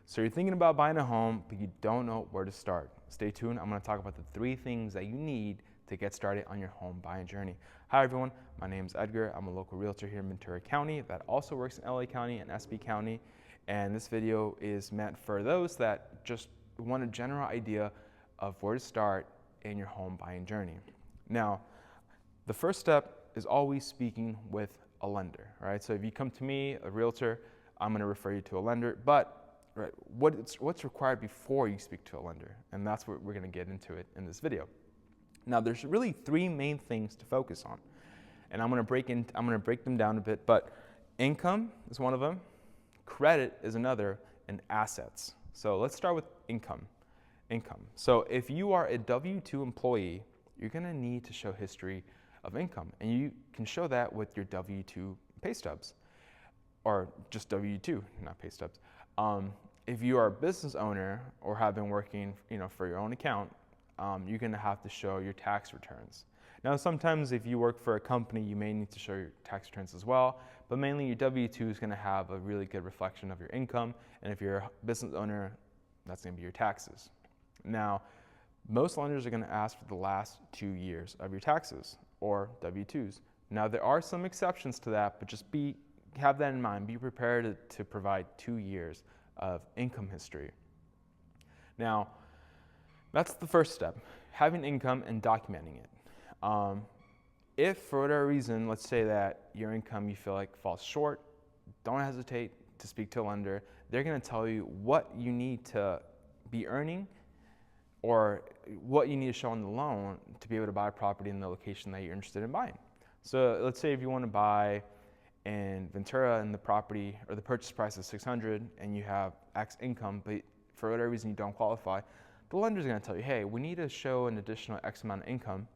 So you're thinking about buying a home, but you don't know where to start. Stay tuned. I'm going to talk about the 3 things that you need to get started on your home buying journey. Hi everyone, my name is Edgar. I'm a local realtor here in Ventura County that also works in LA County and SB County. And this video is meant for those that just want a general idea of where to start in your home buying journey. Now, the first step is always speaking with a lender, right? So if you come to me, a realtor, I'm going to refer you to a lender, but right, what's required before you speak to a lender? And that's what we're going to get into it in this video. Now, there's really 3 main things to focus on, and I'm going to break them down a bit. But income is one of them, credit is another, and assets. So let's start with income. So if you are a W-2 employee, you're going to need to show history of income, and you can show that with your W-2 pay stubs, or just W-2, not pay stubs. If you are a business owner or have been working, for your own account, you're going to have to show your tax returns. Now, sometimes if you work for a company, you may need to show your tax returns as well, but mainly your W-2 is going to have a really good reflection of your income, and if you're a business owner, that's going to be your taxes. Now, most lenders are going to ask for the last 2 years of your taxes or W-2s. Now, there are some exceptions to that, but just have that in mind. Be prepared to provide 2 years of income history. Now, that's the first step, having income and documenting it. If for whatever reason, let's say that your income you feel like falls short, don't hesitate to speak to a lender. They're going to tell you what you need to be earning or what you need to show on the loan to be able to buy a property in the location that you're interested in buying. So let's say if you want to buy in Ventura and the property or the purchase price is $600 and you have X income, but for whatever reason you don't qualify, the lender's going to tell you, hey, we need to show an additional X amount of income.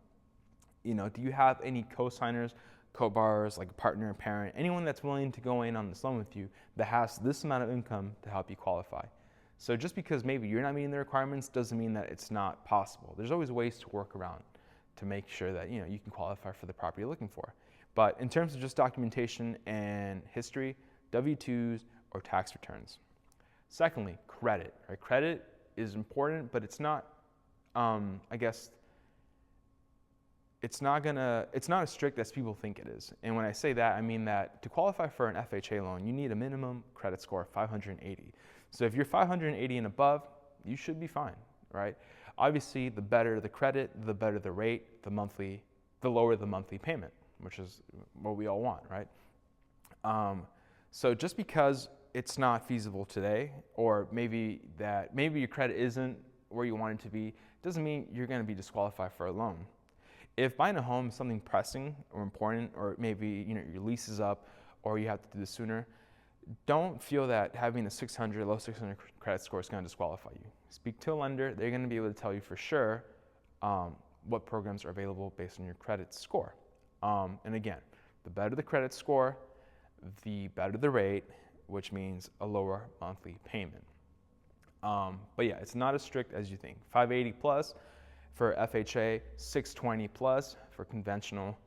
Do you have any co-signers, co-borrowers, like a partner, parent, anyone that's willing to go in on this loan with you that has this amount of income to help you qualify? So just because maybe you're not meeting the requirements doesn't mean that it's not possible. There's always ways to work around to make sure that you can qualify for the property you're looking for. But in terms of just documentation and history, W-2s or tax returns. Secondly, credit. Right? Credit is important, but it's not, it's not as strict as people think it is. And when I say that, I mean that to qualify for an FHA loan, you need a minimum credit score of 580. So if you're 580 and above, you should be fine, right? Obviously, the better the credit, the better the rate, the lower the monthly payment, which is what we all want, right? So just because it's not feasible today, or maybe your credit isn't where you want it to be, doesn't mean you're going to be disqualified for a loan. If buying a home is something pressing or important, or maybe your lease is up, or you have to do this sooner, don't feel that having a low 600 credit score is going to disqualify you. Speak to a lender. They're going to be able to tell you for sure what programs are available based on your credit score. And again, the better the credit score, the better the rate, which means a lower monthly payment. But yeah, it's not as strict as you think. 580 plus for FHA, 620 plus for conventional.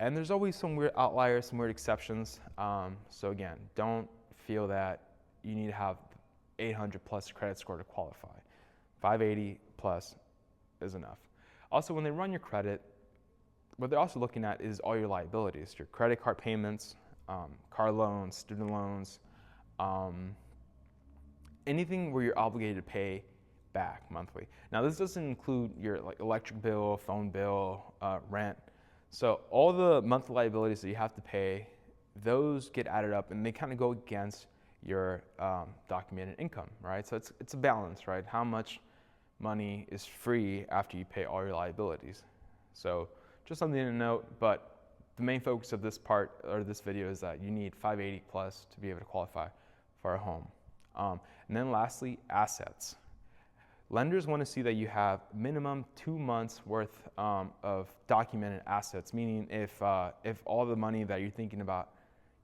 And there's always some weird outliers, some weird exceptions. So again, don't feel that you need to have 800 plus credit score to qualify. 580 plus is enough. Also, when they run your credit, what they're also looking at is all your liabilities, your credit card payments, car loans, student loans, anything where you're obligated to pay back monthly. Now, this doesn't include your electric bill, phone bill, rent. So all the monthly liabilities that you have to pay, those get added up and they kind of go against your documented income, right? So it's a balance, right? How much money is free after you pay all your liabilities? So just something to note, but the main focus of this part or this video is that you need 580 plus to be able to qualify for a home. And then lastly, assets. Lenders want to see that you have minimum 2 months worth of documented assets, meaning if all the money that you're thinking about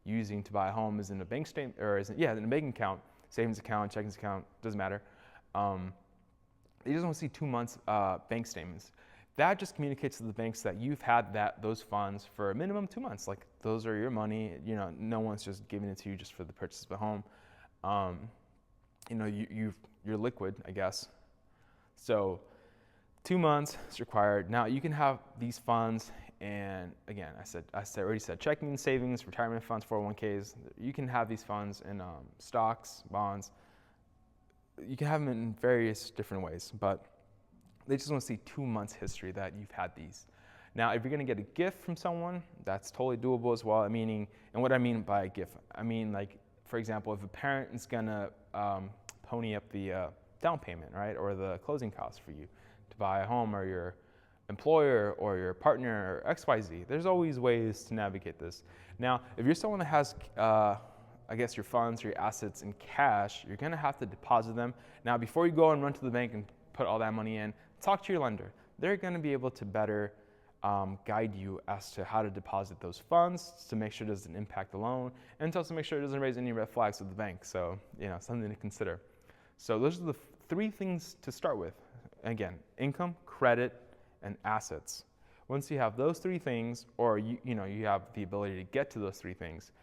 using to buy a home is in a bank statement, or in a bank account, savings account, checking account, doesn't matter. They just want to see 2 months bank statements. That just communicates to the banks that you've had those funds for a minimum 2 months. Like those are your money. No one's just giving it to you just for the purchase of a home. you're liquid, I guess. So 2 months is required. Now you can have these funds, and again, I already said checking, savings, retirement funds, 401ks. You can have these funds in stocks, bonds. You can have them in various different ways, but they just want to see 2 months history that you've had these. Now, if you're going to get a gift from someone, that's totally doable as well. And what I mean by a gift, I mean, like, for example, if a parent is going to pony up the down payment, right, or the closing costs for you to buy a home, or your employer or your partner or XYZ, there's always ways to navigate this. Now, if you're someone that has, I guess, your funds or your assets in cash, you're going to have to deposit them. Now, before you go and run to the bank and put all that money in, talk to your lender. They're going to be able to better guide you as to how to deposit those funds to make sure it doesn't impact the loan, and to also make sure it doesn't raise any red flags with the bank. So, something to consider. So those are the 3 things to start with. Again, income, credit, and assets. Once you have those 3 things, or you have the ability to get to those 3 things,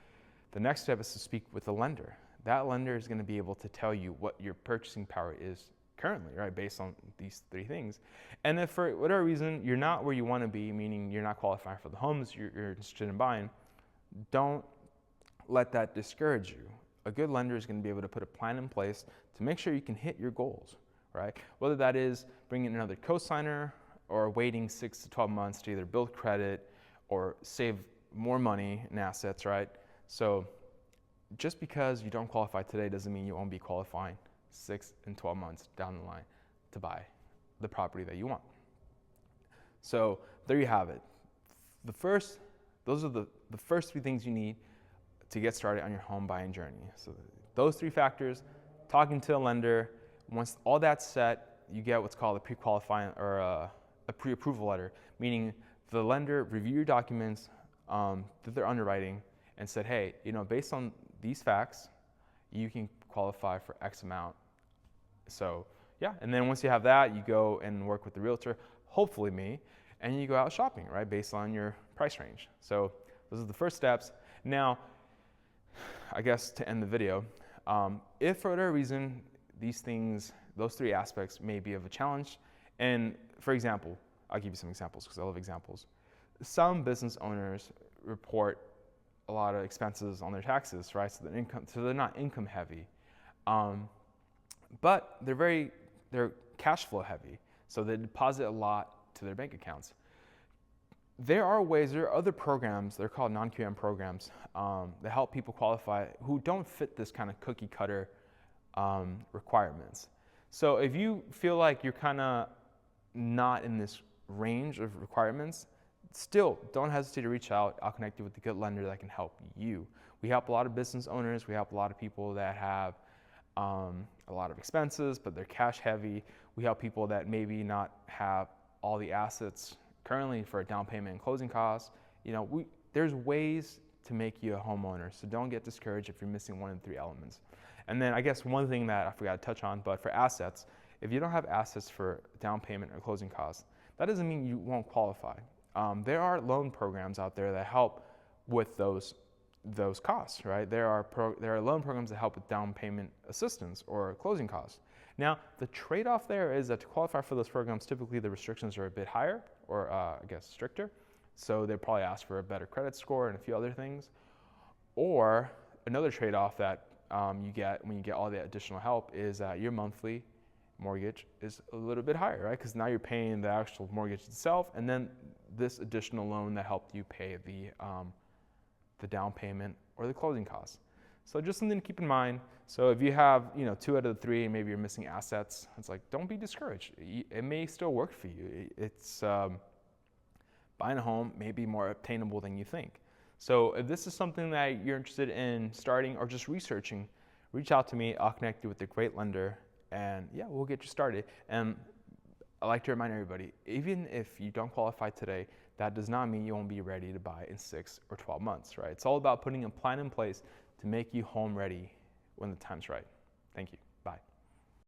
the next step is to speak with the lender. That lender is going to be able to tell you what your purchasing power is currently, right, based on these 3 things. And if for whatever reason you're not where you want to be, meaning you're not qualifying for the homes you're interested in buying, don't let that discourage you. A good lender is going to be able to put a plan in place to make sure you can hit your goals, right? Whether that is bringing another co-signer or waiting 6 to 12 months to either build credit or save more money in assets, right? So just because you don't qualify today doesn't mean you won't be qualifying 6 and 12 months down the line to buy the property that you want. So there you have it. Those are the first 3 things you need to get started on your home buying journey. So those 3 factors, talking to a lender. Once all that's set, you get what's called a pre-qualifying or a pre-approval letter, meaning the lender reviewed your documents, did their underwriting, and said, hey, based on these facts, you can qualify for X amount. So yeah, and then once you have that, you go and work with the realtor, hopefully me, and you go out shopping, right, based on your price range. So those are the first steps. Now, I guess to end the video, if for whatever reason those 3 aspects may be of a challenge, and for example, I'll give you some examples because I love examples. Some business owners report a lot of expenses on their taxes, right? So they're not income heavy, but they're cash flow heavy. So they deposit a lot to their bank accounts. There are other programs, they're called non-QM programs, that help people qualify who don't fit this kind of cookie cutter requirements. So if you feel like you're kind of not in this range of requirements, still don't hesitate to reach out. I'll connect you with a good lender that can help you. We help a lot of business owners. We help a lot of people that have a lot of expenses, but they're cash heavy. We help people that maybe not have all the assets currently for a down payment and closing costs. There's ways to make you a homeowner, so don't get discouraged if you're missing one of the 3 elements. And then I guess one thing that I forgot to touch on, but for assets, if you don't have assets for down payment or closing costs, that doesn't mean you won't qualify. There are loan programs out there that help with those costs, right? There are loan programs that help with down payment assistance or closing costs. Now, the trade-off there is that to qualify for those programs, typically the restrictions are a bit higher, or I guess stricter. So they probably ask for a better credit score and a few other things. Or another trade-off that you get when you get all the additional help is that your monthly mortgage is a little bit higher, right? Because now you're paying the actual mortgage itself, and then this additional loan that helped you pay the down payment or the closing costs. So just something to keep in mind. So if you have 2 out of the 3, and maybe you're missing assets, it's like, don't be discouraged. It may still work for you. It's buying a home may be more obtainable than you think. So if this is something that you're interested in starting or just researching, reach out to me. I'll connect you with a great lender, and yeah, we'll get you started. And I like to remind everybody, even if you don't qualify today, that does not mean you won't be ready to buy in 6 or 12 months, right? It's all about putting a plan in place to make you home ready when the time's right. Thank you.